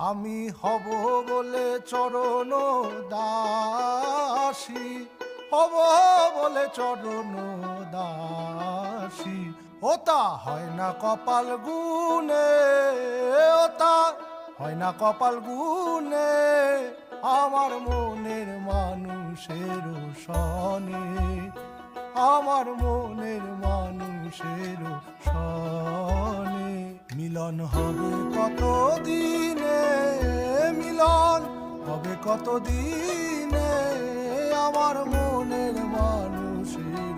আমি হব বলে চরণ দাসী, হব বলে চরণ দাসী। ওটা হয় না কপাল গুনে, ওটা হয় না কপাল গুনে, আমার মনের মানুষের সনে, আমার মনের মানুষের সনে। মিলন হবে কত দিনে, মিলন হবে কত দিনে, আমার মনের মানুষের